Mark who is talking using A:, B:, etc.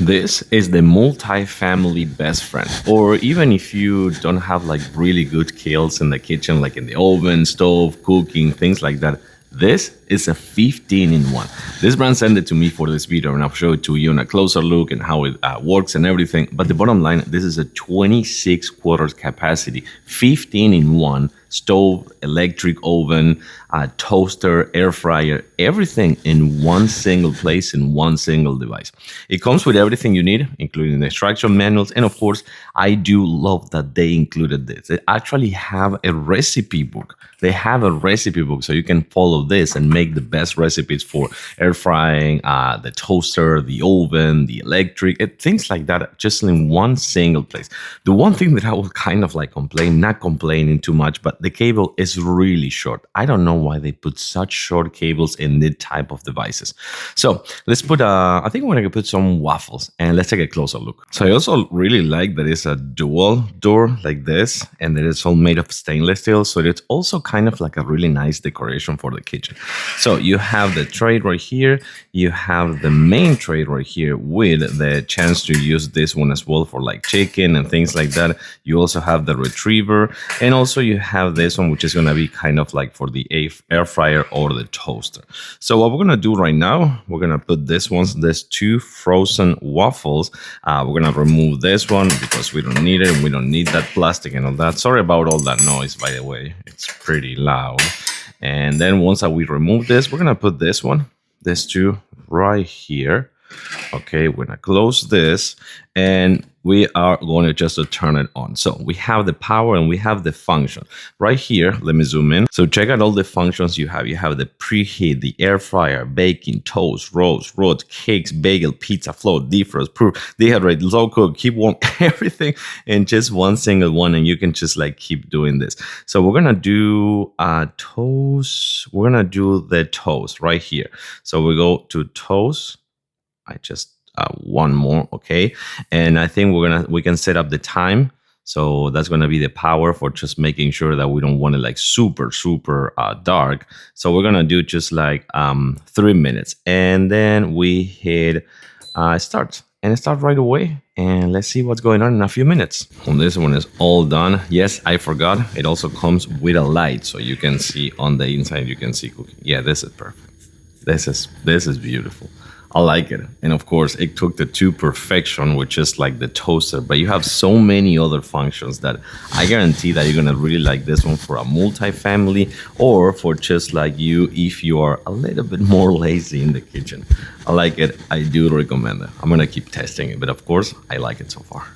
A: This is the multi-family best friend. Or even if you don't have like really good skills in the kitchen, like in the oven, stove, cooking, things like that, this is a 15 in 1. This brand sent it to me for this video and I'll show it to you in a closer look and how it works and everything. But the bottom line, this is a 26 quarters capacity, 15 in 1, stove, electric oven, toaster, air fryer, everything in one single place in one single device. It comes with everything you need, including the instruction manuals. And of course, I do love that they included this. They actually have a recipe book. They have a recipe book so you can follow this and make the best recipes for air frying, the toaster, the oven, the electric, things like that, just in one single place. The one thing that I will kind of like not complaining too much, but the cable is really short. I don't know why they put such short cables in this type of devices. So let's put, I think we're gonna put some waffles and let's take a closer look. So I also really like that it's a dual door like this and that it's all made of stainless steel. So it's also kind of like a really nice decoration for the kitchen. So you have the tray right here. You have the main tray right here with the chance to use this one as well for like chicken and things like that. You also have the retriever, and also you have this one, which is going to be kind of like for the air fryer or the toaster. So what we're going to do right now, we're going to put there's 2 frozen waffles. We're going to remove this one because we don't need it. And we don't need that plastic and all that. Sorry about all that noise, by the way. It's pretty loud. And then once that we remove this, we're going to put this 2 right here. Okay, we're going to close this and we are going to just turn it on. So we have the power and we have the function right here. Let me zoom in. So check out all the functions you have. You have the preheat, the air fryer, baking, toast, roast, cakes, bagel, pizza, float, defrost, proof, dehydrate, low cook, keep warm, everything in just one single one. And you can just like keep doing this. So we're going to do toast. We're going to do the toast right here. So we go to toast. I just one more, okay, and I think we can set up the time. So that's gonna be the power for just making sure that we don't want it like super dark. So we're gonna do just like 3 minutes, and then we hit start, and it starts right away. And let's see what's going on in a few minutes. When this one is all done, yes, I forgot. It also comes with a light, so you can see on the inside. You can see cooking. Yeah, this is perfect. This is beautiful. I like it. And of course, it took the to perfection, which is like the toaster. But you have so many other functions that I guarantee that you're going to really like this one for a multi-family or for just like you if you are a little bit more lazy in the kitchen. I like it. I do recommend it. I'm going to keep testing it. But of course, I like it so far.